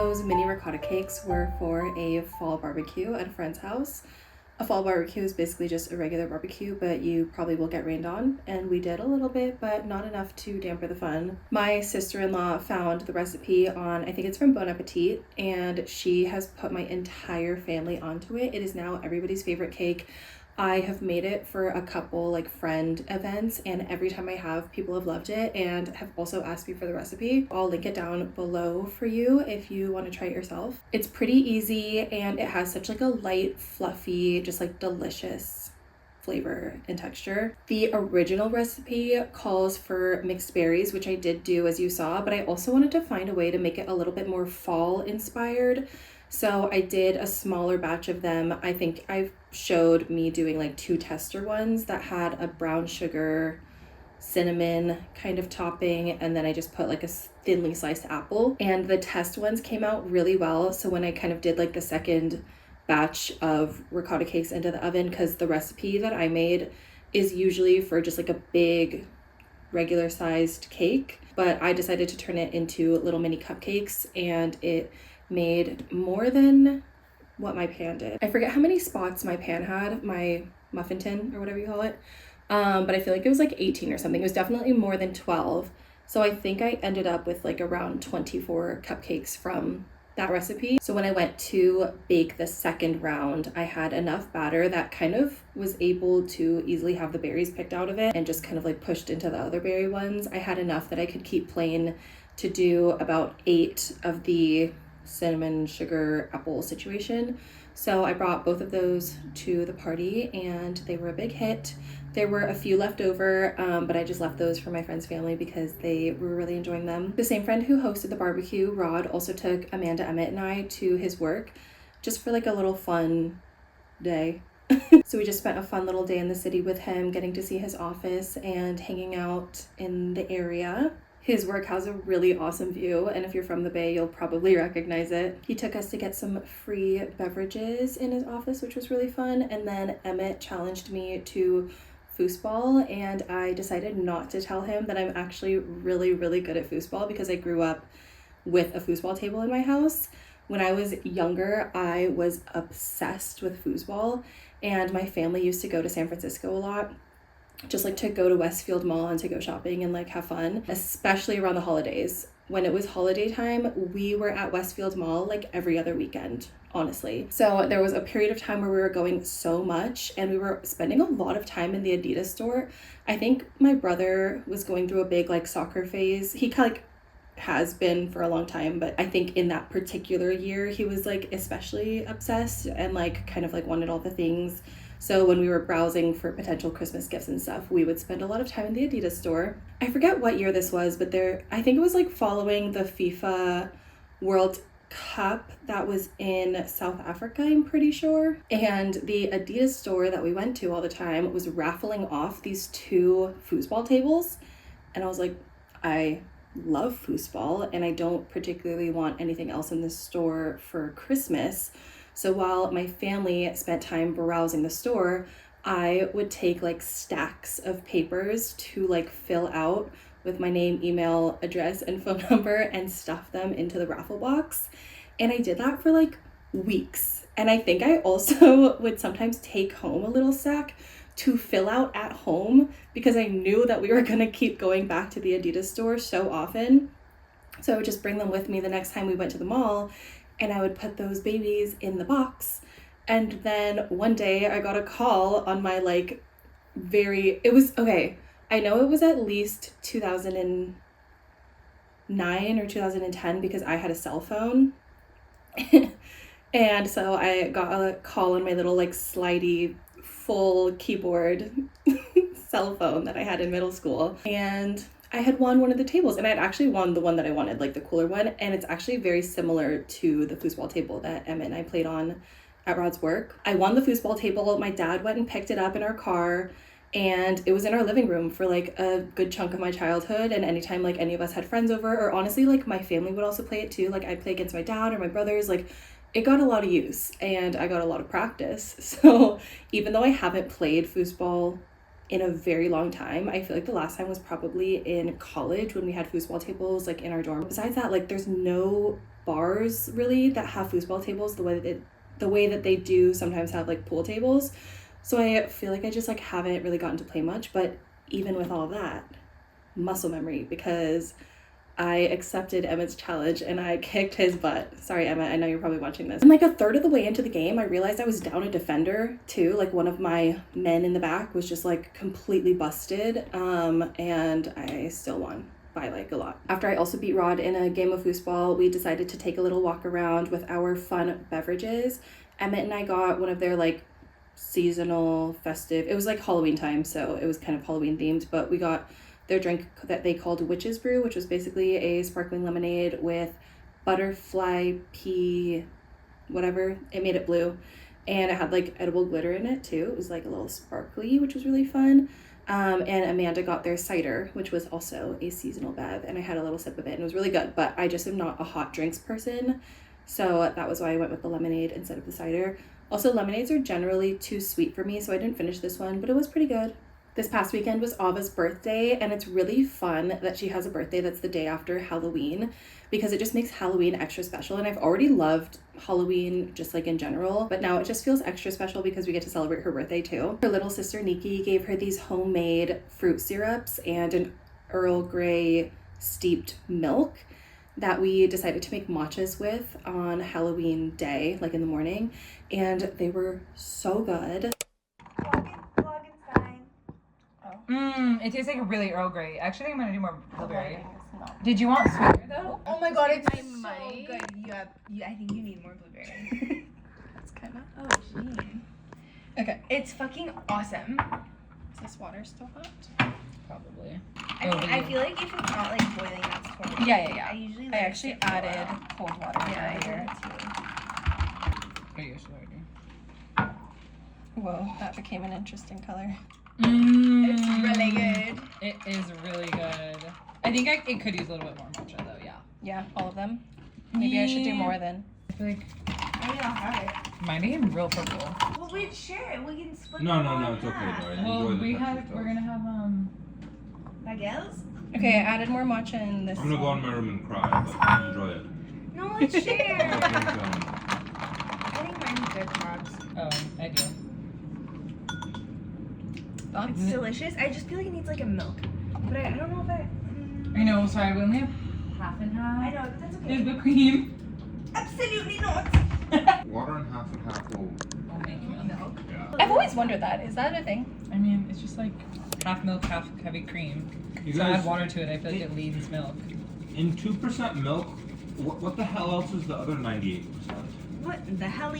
Those mini ricotta cakes were for a fall barbecue at a friend's house. A fall barbecue is basically just a regular barbecue, but you probably will get rained on. And we did a little bit, but not enough to damper the fun. My sister-in-law found the recipe on, I think it's from Bon Appetit, and she has put my entire family onto it. It is now everybody's favorite cake. I have made it for a couple like friend events, and every time I have, people have loved it and have also asked me for the recipe. I'll link it down below for you if you want to try it yourself. It's pretty easy and it has such like a light, fluffy, just like delicious flavor and texture. The original recipe calls for mixed berries, which I did do as you saw, but I also wanted to find a way to make it a little bit more fall inspired. So I did a smaller batch of them. I think I showed me doing like 2 tester ones that had a brown sugar, cinnamon kind of topping, and then I just put like a thinly sliced apple. And the test ones came out really well. So when I kind of did like the second batch of ricotta cakes into the oven, because the recipe that I made is usually for just like a big regular sized cake, but I decided to turn it into little mini cupcakes, and it made more than what my pan did. I forget how many spots my pan had, my muffin tin or whatever you call it, but I feel like it was like 18 or something. It was definitely more than 12. So I think I ended up with like around 24 cupcakes from that recipe. So when I went to bake the second round, I had enough batter that kind of was able to easily have the berries picked out of it and just kind of like pushed into the other berry ones. I had enough that I could keep plain to do about 8 of the cinnamon sugar apple situation. So I brought both of those to the party and they were a big hit. There were a few left over, but I just left those for my friend's family because they were really enjoying them. The same friend who hosted the barbecue, Rod, also took Amanda, Emmett, and I to his work just for like a little fun day. So we just spent a fun little day in the city with him, getting to see his office and hanging out in the area. His work has a really awesome view, and if you're from the Bay, you'll probably recognize it. He took us to get some free beverages in his office, which was really fun, and then Emmett challenged me to foosball, and I decided not to tell him that I'm actually really, really good at foosball because I grew up with a foosball table in my house. When I was younger, I was obsessed with foosball, and my family used to go to San Francisco a lot, just like to go to Westfield Mall and to go shopping and like have fun, especially around the holidays. When it was holiday time, we were at Westfield Mall like every other weekend, honestly. So there was a period of time where we were going so much and we were spending a lot of time in the Adidas store. I think my brother was going through a big like soccer phase. He kind of like has been for a long time, but I think in that particular year he was like especially obsessed and like kind of like wanted all the things. So when we were browsing for potential Christmas gifts and stuff, we would spend a lot of time in the Adidas store. I forget what year this was, but I think it was like following the FIFA World Cup that was in South Africa, I'm pretty sure. And the Adidas store that we went to all the time was raffling off these 2 foosball tables. And I was like, I love foosball and I don't particularly want anything else in this store for Christmas. So while my family spent time browsing the store, I would take like stacks of papers to like fill out with my name, email, address, and phone number and stuff them into the raffle box. And I did that for like weeks. And I think I also would sometimes take home a little stack to fill out at home because I knew that we were going to keep going back to the Adidas store so often. So I would just bring them with me the next time we went to the mall, and I would put those babies in the box. And then one day I got a call on my like I know it was at least 2009 or 2010 because I had a cell phone. And so I got a call on my little like slidey full keyboard cell phone that I had in middle school. And I had won one of the tables, and I had actually won the one that I wanted, like the cooler one, and it's actually very similar to the foosball table that Emma and I played on at Rod's work. I won the foosball table. My dad went and picked it up in our car, and it was in our living room for like a good chunk of my childhood, and anytime like any of us had friends over, or honestly like my family would also play it too, like I'd play against my dad or my brothers, like it got a lot of use and I got a lot of practice. So even though I haven't played foosball in a very long time. I feel like the last time was probably in college when we had foosball tables like in our dorm. Besides that, like there's no bars really that have foosball tables the way that they do sometimes have like pool tables. So I feel like I just like haven't really gotten to play much. But even with all that, muscle memory, because I accepted Emmett's challenge and I kicked his butt. Sorry, Emmett, I know you're probably watching this. And like a third of the way into the game, I realized I was down a defender too. Like one of my men in the back was just like completely busted. And I still won by like a lot. After I also beat Rod in a game of foosball, we decided to take a little walk around with our fun beverages. Emmett and I got one of their like seasonal festive, it was like Halloween time, so it was kind of Halloween themed, but we got their drink that they called Witch's Brew, which was basically a sparkling lemonade with butterfly pea, whatever. It made it blue. And it had like edible glitter in it too. It was like a little sparkly, which was really fun. And Amanda got their cider, which was also a seasonal bev. And I had a little sip of it and it was really good. But I just am not a hot drinks person. So that was why I went with the lemonade instead of the cider. Also, lemonades are generally too sweet for me, so I didn't finish this one, but it was pretty good. This past weekend was Ava's birthday, and it's really fun that she has a birthday that's the day after Halloween, because it just makes Halloween extra special. And I've already loved Halloween just like in general, but now it just feels extra special because we get to celebrate her birthday too. Her little sister Nikki gave her these homemade fruit syrups and an Earl Grey steeped milk that we decided to make matchas with on Halloween day, like in the morning, and they were so good. It tastes like really Earl Grey. Actually, I'm gonna do more blueberry. Did you want sweeter though? Oh my god, it's so good. I think you need more blueberry. That's kind of. Oh, gee. Okay. It's fucking awesome. Is this water still hot? Probably. I feel like if it's not like boiling, that's totally. Yeah. I usually. I actually added cold water earlier. Oh, you should already. Whoa, that became an interesting color. It's really good. It is really good. I think it could use a little bit more matcha though, yeah. Yeah, all of them. Maybe I should do more then. I feel like I mean, I'll have it. mine became real purple. Well, wait, share it. We can split. No, it's okay, Dory. Well, Enjoy the we're gonna have Miguel's? Okay, I added more matcha in this. I'm gonna go in my room and cry, but enjoy it. No, let's share. Um, I think mine's good, carbs. Oh, I do. It's delicious. I just feel like it needs like a milk, but I don't know if I. I know. Sorry, we only have half and half. I know, but that's okay. There's whipped cream. Absolutely not. water and half will. I'll make milk. Milk. Yeah. I've always wondered that. Is that a thing? I mean, it's just like half milk, half heavy cream. You So guys, add water to it. I feel like it leans milk. in 2% milk, what the hell else is the other 98%? What the hell?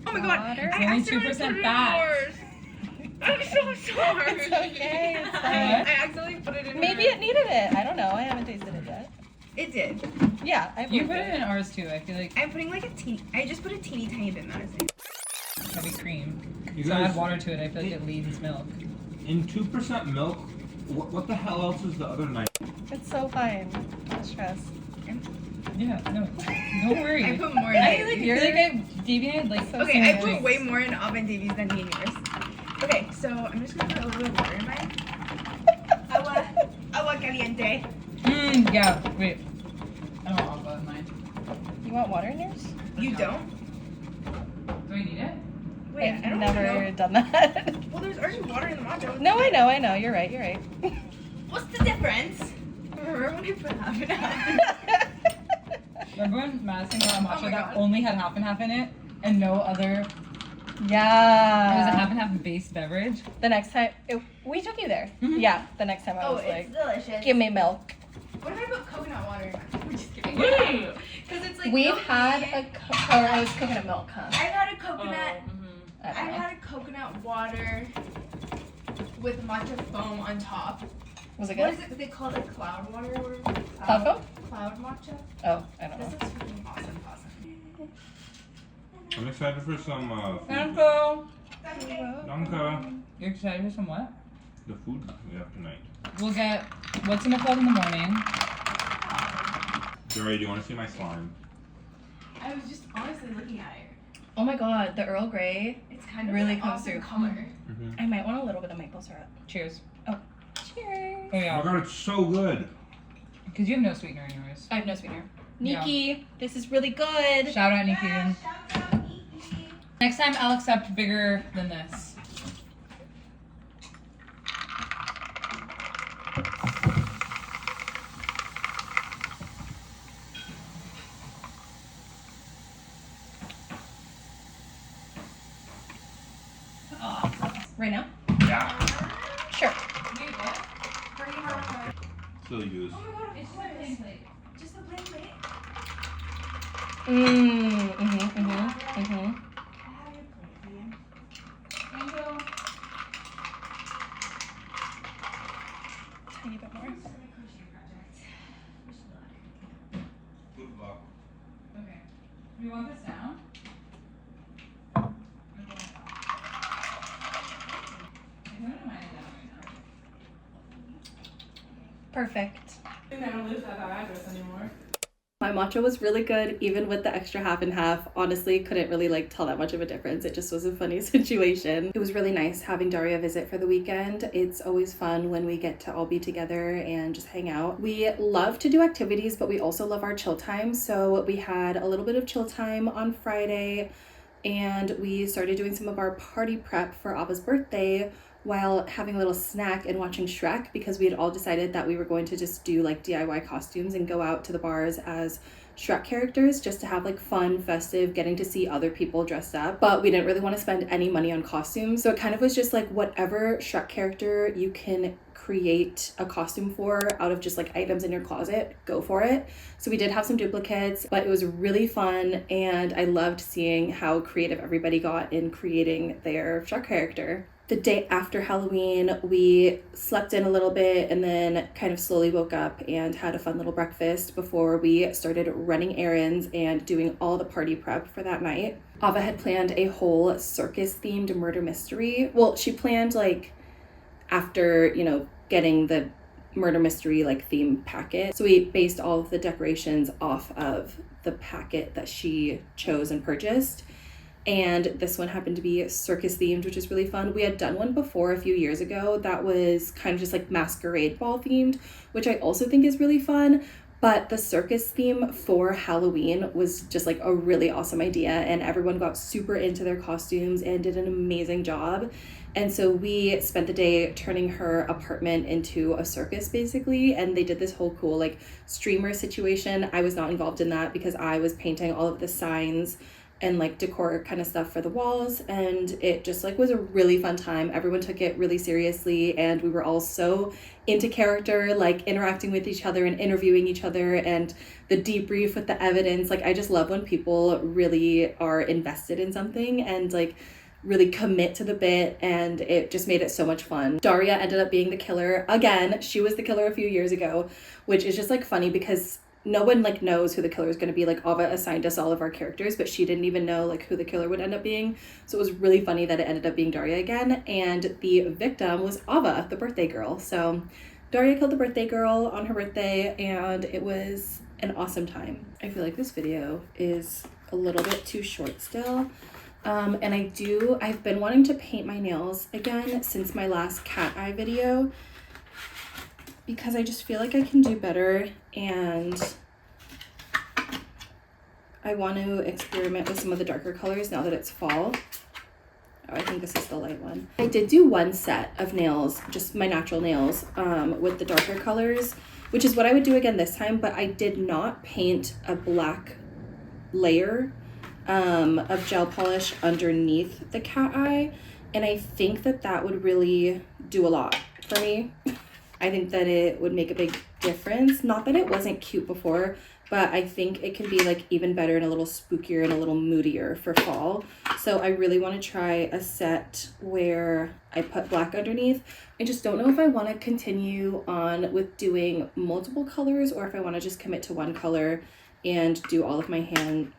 Oh my god! Water? I Only accidentally 2% put it in fat. yours. I'm so sorry. It's okay. It's fine. I accidentally put it in. Maybe yours. it needed it. I don't know. I haven't tasted it yet. It did. Yeah, I've You loved put it in ours too. I feel like I'm putting like a teeny. I just put a teeny tiny bit, Madison. heavy cream. You So guys, add water to it. I feel like it leans milk. in 2% milk, what the hell else is the other 90? It's so fine. Don't stress. Yeah, no, don't worry. I put more in I it. feel like I deviated like So Okay, I similar put way things. more in Oven Davies than me and yours. Okay, so I'm just gonna put a little bit of water in mine. Agua caliente. Yeah. Wait. I don't want agua in mine. You want water in yours? You don't? Do I need it? Wait, I've I don't never know. done that. Well, there's already water in the matcha. No, I know. You're right. What's the difference? Remember when I put half and half? Remember when Madison got a matcha my that God. only had half and half in it and no other? It was a Yeah. half and half base beverage. The next time, we took you there. Mhm. Yeah, the next time I Oh, was it's like, delicious. give me milk. What if I put coconut water in mine? I'm just kidding. Wait. Because it's like We've milky. had or it was coconut milk, huh? I've had a coconut. I I've don't know. had a coconut water with matcha foam on top. Was it What good? is it? They call it cloud water or Cloud foam? Cloud matcha. Oh, I don't This know. is freaking awesome. I'm excited for some food. Danko. Danke. You're excited for some what? The food we have tonight. We'll get what's in the club in the morning. Dory, do you want to see my slime? I was just honestly looking at it. Oh my god, the Earl Grey. It's kind of really an comes awesome through. color. I might want a little bit of maple syrup. Cheers. Oh, cheers. Oh Oh yeah. my god, it's so good. Because you have no sweetener in yours. I have no sweetener. Yeah. Nikki, this is really good. Shout out Nikki. Next time I'll accept bigger than this. Right now? Yeah. Sure. Still use. It's just a plain plate. Just a plain plate. Thank you. Tiny bit more. Good luck. Okay. Do you want this down? Perfect. I don't lose that address anymore. My matcha was really good, even with the extra half and half. Honestly, couldn't really like tell that much of a difference. It just was a funny situation. It was really nice having Daria visit for the weekend. It's always fun when we get to all be together and just hang out. We love to do activities, but we also love our chill time. So we had a little bit of chill time on Friday, and we started doing some of our party prep for Abba's birthday while having a little snack and watching Shrek, because we had all decided that we were going to just do like DIY costumes and go out to the bars as Shrek characters just to have like fun, festive, getting to see other people dressed up. But we didn't really want to spend any money on costumes. So it kind of was just like whatever Shrek character you can create a costume for out of just like items in your closet, go for it. So we did have some duplicates, but it was really fun, and I loved seeing how creative everybody got in creating their Shrek character. The day after Halloween, we slept in a little bit and then kind of slowly woke up and had a fun little breakfast before we started running errands and doing all the party prep for that night. Ava had planned a whole circus-themed murder mystery. Well, she planned like after, you know, getting the murder mystery like theme packet. So we based all of the decorations off of the packet that she chose and purchased. And this one happened to be circus themed, which is really fun. We had done one before a few years ago that was kind of just like masquerade ball themed, which I also think is really fun. But the circus theme for Halloween was just like a really awesome idea, and everyone got super into their costumes and did an amazing job. And so we spent the day turning her apartment into a circus basically, and they did this whole cool like streamer situation. I was not involved in that because I was painting all of the signs and like decor kind of stuff for the walls, and it just like was a really fun time. Everyone took it really seriously, and we were all so into character, like interacting with each other and interviewing each other, and the debrief with the evidence. Like I just love when people really are invested in something and like really commit to the bit, and it just made it so much fun. Daria ended up being the killer again. She was the killer a few years ago, which is just like funny because no one like knows who the killer is going to be. Like Ava assigned us all of our characters, but she didn't even know like who the killer would end up being. So it was really funny that it ended up being Daria again, and the victim was Ava, the birthday girl. So Daria killed the birthday girl on her birthday, and it was an awesome time. I feel like this video is a little bit too short still. And I've been wanting to paint my nails again since my last cat eye video, because I just feel like I can do better, and I want to experiment with some of the darker colors now that it's fall. Oh, I think this is the light one. I did do one set of nails, just my natural nails, with the darker colors, which is what I would do again this time, but I did not paint a black layer of gel polish underneath the cat eye, and I think that that would really do a lot for me. I think that it would make a big difference. Not that it wasn't cute before, but I think it can be like even better and a little spookier and a little moodier for fall. So I really want to try a set where I put black underneath. I just don't know if I want to continue on with doing multiple colors, or if I want to just commit to one color and do all of my hands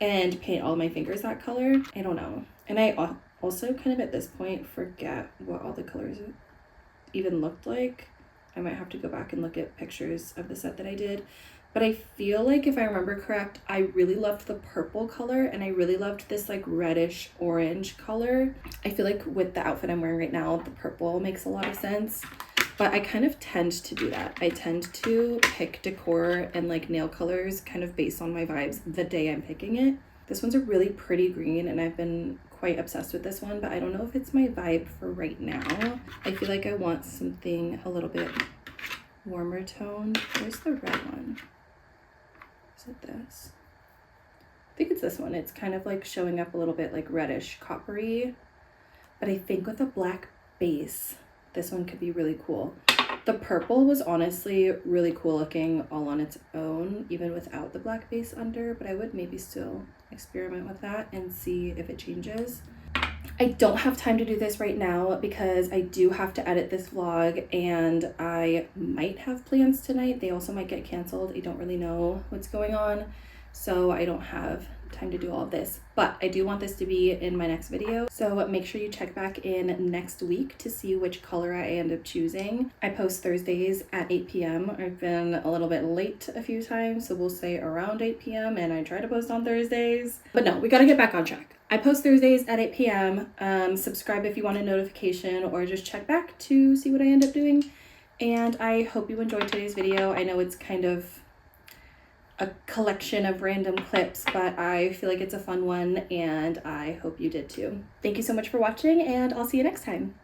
and paint all of my fingers that color. I don't know. And I also kind of at this point forget what all the colors even looked like. I might have to go back and look at pictures of the set that I did, But I feel like if I remember correct, I really loved the purple color and I really loved this like reddish orange color. I feel like with the outfit I'm wearing right now, the purple makes a lot of sense. But I kind of tend to do that. I tend to pick decor and like nail colors kind of based on my vibes the day I'm picking it. This one's a really pretty green and I've been quite obsessed with this one, but I don't know if it's my vibe for right now. I feel like I want something a little bit warmer toned. Where's the red one? Is it this? I think it's this one. It's kind of like showing up a little bit like reddish coppery, but I think with a black base, this one could be really cool. The purple was honestly really cool looking all on its own, even without the black base under, but I would maybe still experiment with that and see if it changes. I don't have time to do this right now because I do have to edit this vlog and I might have plans tonight. They also might get canceled. I don't really know what's going on, so I don't have time to do all of this, but I do want this to be in my next video, so make sure you check back in next week to see which color I end up choosing. I post Thursdays at 8 p.m. I've been a little bit late a few times, so we'll say around 8 p.m. and I try to post on Thursdays, but no, we got to get back on track. I post Thursdays at 8 p.m. Subscribe if you want a notification or just check back to see what I end up doing, and I hope you enjoyed today's video. I know it's kind of a collection of random clips, but I feel like it's a fun one and I hope you did too. Thank you so much for watching and I'll see you next time.